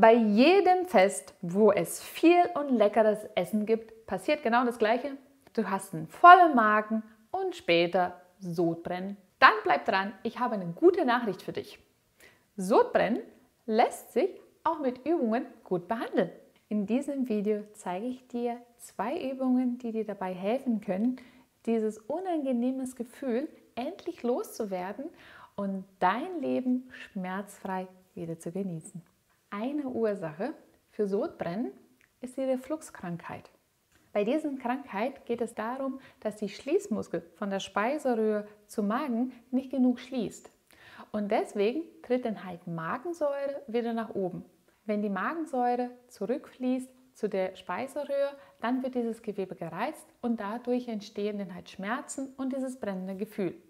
Bei jedem Fest, wo es viel und leckeres Essen gibt, passiert genau das Gleiche. Du hast einen vollen Magen und später Sodbrennen. Dann bleib dran, ich habe eine gute Nachricht für dich. Sodbrennen lässt sich auch mit Übungen gut behandeln. In diesem Video zeige ich dir 2 Übungen, die dir dabei helfen können, dieses unangenehmes Gefühl endlich loszuwerden und dein Leben schmerzfrei wieder zu genießen. Eine Ursache für Sodbrennen ist die Refluxkrankheit. Bei dieser Krankheit geht es darum, dass die Schließmuskel von der Speiseröhre zum Magen nicht genug schließt. Und deswegen tritt dann halt Magensäure wieder nach oben. Wenn die Magensäure zurückfließt zu der Speiseröhre, dann wird dieses Gewebe gereizt und dadurch entstehen dann halt Schmerzen und dieses brennende Gefühl.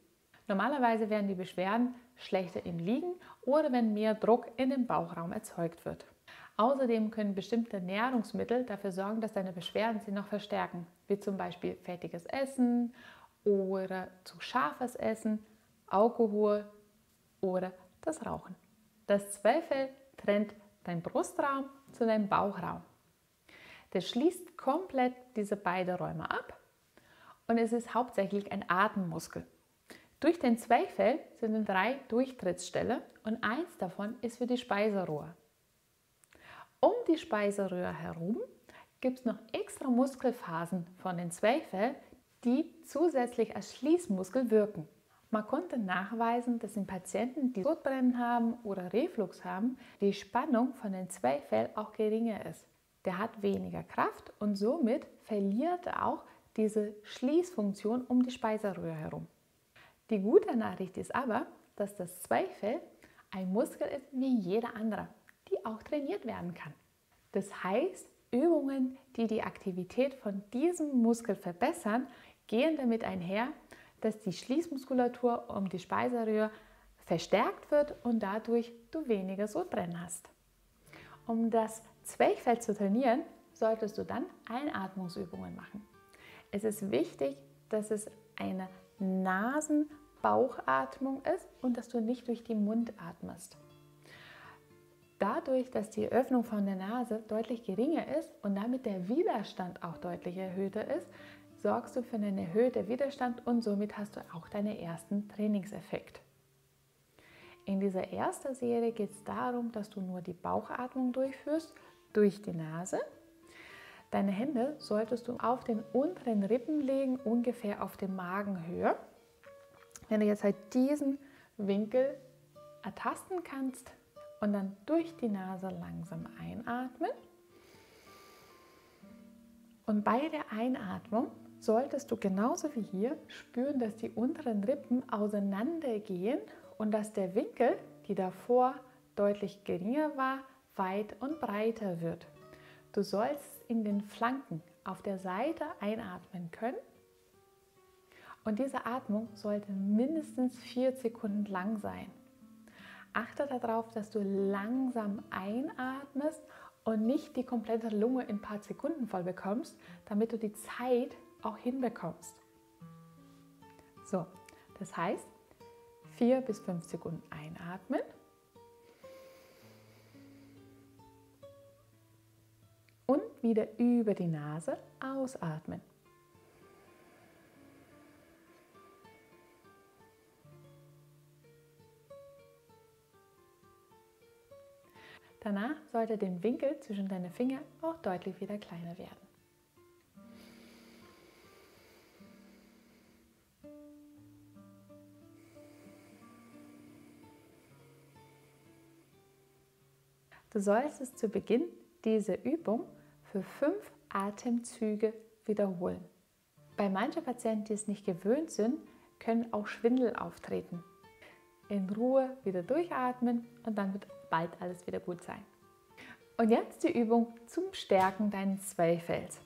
Normalerweise werden die Beschwerden schlechter im Liegen oder wenn mehr Druck in den Bauchraum erzeugt wird. Außerdem können bestimmte Nahrungsmittel dafür sorgen, dass deine Beschwerden sich noch verstärken, wie zum Beispiel fettiges Essen oder zu scharfes Essen, Alkohol oder das Rauchen. Das Zwerchfell trennt deinen Brustraum zu deinem Bauchraum. Der schließt komplett diese beiden Räume ab und es ist hauptsächlich ein Atemmuskel. Durch den Zwerchfell sind 3 Durchtrittsstellen und eins davon ist für die Speiseröhre. Um die Speiseröhre herum gibt es noch extra Muskelphasen von den Zwerchfell, die zusätzlich als Schließmuskel wirken. Man konnte nachweisen, dass in Patienten, die Sodbrennen haben oder Reflux haben, die Spannung von den Zwerchfell auch geringer ist. Der hat weniger Kraft und somit verliert er auch diese Schließfunktion um die Speiseröhre herum. Die gute Nachricht ist aber, dass das Zwerchfell ein Muskel ist wie jeder andere, die auch trainiert werden kann. Das heißt, Übungen, die die Aktivität von diesem Muskel verbessern, gehen damit einher, dass die Schließmuskulatur um die Speiseröhre verstärkt wird und dadurch du weniger Sodbrennen hast. Um das Zwerchfell zu trainieren, solltest du dann Einatmungsübungen machen. Es ist wichtig, dass es eine Nasen-Bauchatmung ist und dass du nicht durch den Mund atmest. Dadurch, dass die Öffnung von der Nase deutlich geringer ist und damit der Widerstand auch deutlich erhöhter ist, sorgst du für einen erhöhten Widerstand und somit hast du auch deinen ersten Trainingseffekt. In dieser ersten Serie geht es darum, dass du nur die Bauchatmung durchführst, durch die Nase. Deine Hände solltest du auf den unteren Rippen legen, ungefähr auf der Magenhöhe. Wenn du jetzt halt diesen Winkel ertasten kannst und dann durch die Nase langsam einatmen. Und bei der Einatmung solltest du genauso wie hier spüren, dass die unteren Rippen auseinandergehen und dass der Winkel, die davor deutlich geringer war, weit und breiter wird. Du sollst in den Flanken auf der Seite einatmen können und diese Atmung sollte mindestens 4 Sekunden lang sein. Achte darauf, dass du langsam einatmest und nicht die komplette Lunge in ein paar Sekunden voll bekommst, damit du die Zeit auch hinbekommst. So, das heißt 4 bis 5 Sekunden einatmen und wieder über die Nase ausatmen. Danach sollte der Winkel zwischen deinen Fingern auch deutlich wieder kleiner werden. Du solltest zu Beginn diese Übung für 5 Atemzüge wiederholen. Bei manchen Patienten, die es nicht gewöhnt sind, können auch Schwindel auftreten. In Ruhe wieder durchatmen und dann wird bald alles wieder gut sein. Und jetzt die Übung zum Stärken deines Zwerchfells.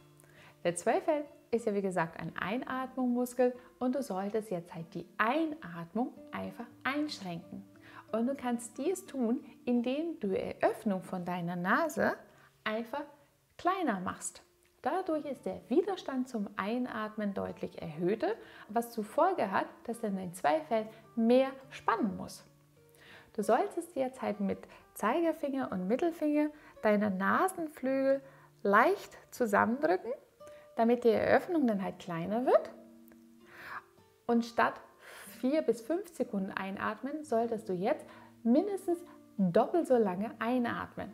Der Zwerchfell ist ja wie gesagt ein Einatmungsmuskel und du solltest jetzt halt die Einatmung einfach einschränken. Und du kannst dies tun, indem du die Öffnung von deiner Nase einfach kleiner machst. Dadurch ist der Widerstand zum Einatmen deutlich erhöhter, was zur Folge hat, dass dann dein Zwerchfell mehr spannen muss. Du solltest jetzt halt mit Zeigefinger und Mittelfinger deine Nasenflügel leicht zusammendrücken, damit die Eröffnung dann halt kleiner wird. Und statt 4 bis 5 Sekunden einatmen, solltest du jetzt mindestens doppelt so lange einatmen.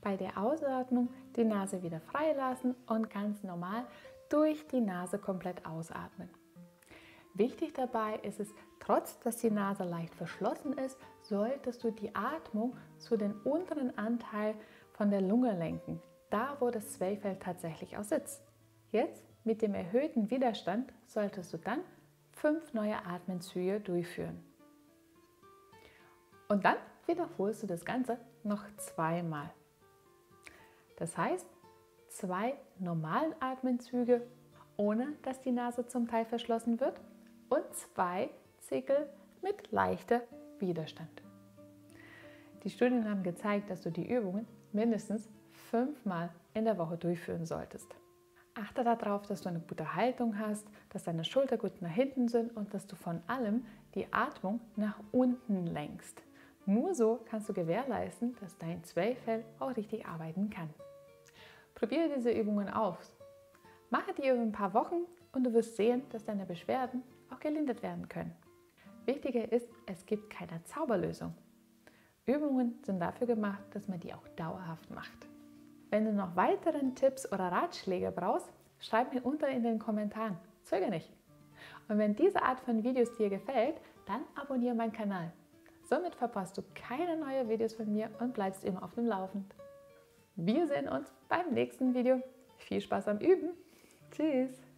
Bei der Ausatmung die Nase wieder freilassen und ganz normal durch die Nase komplett ausatmen. Wichtig dabei ist es, trotz dass die Nase leicht verschlossen ist, solltest du die Atmung zu den unteren Anteil von der Lunge lenken, da wo das Zwerchfell tatsächlich auch sitzt. Jetzt mit dem erhöhten Widerstand solltest du dann 5 neue Atemzüge durchführen. Und dann wiederholst du das Ganze noch 2-mal. Das heißt, 2 normalen Atemzüge, ohne dass die Nase zum Teil verschlossen wird, und 2 Zickel mit leichter Widerstand. Die Studien haben gezeigt, dass du die Übungen mindestens 5-mal in der Woche durchführen solltest. Achte darauf, dass du eine gute Haltung hast, dass deine Schultern gut nach hinten sind und dass du von allem die Atmung nach unten lenkst. Nur so kannst du gewährleisten, dass dein Zwerchfell auch richtig arbeiten kann. Probiere diese Übungen aus. Mache die über ein paar Wochen und du wirst sehen, dass deine Beschwerden auch gelindert werden können. Wichtiger ist, es gibt keine Zauberlösung. Übungen sind dafür gemacht, dass man die auch dauerhaft macht. Wenn du noch weitere Tipps oder Ratschläge brauchst, schreib mir unten in den Kommentaren. Zögere nicht. Und wenn diese Art von Videos dir gefällt, dann abonniere meinen Kanal. Somit verpasst du keine neuen Videos von mir und bleibst immer auf dem Laufenden. Wir sehen uns beim nächsten Video. Viel Spaß am Üben. Tschüss.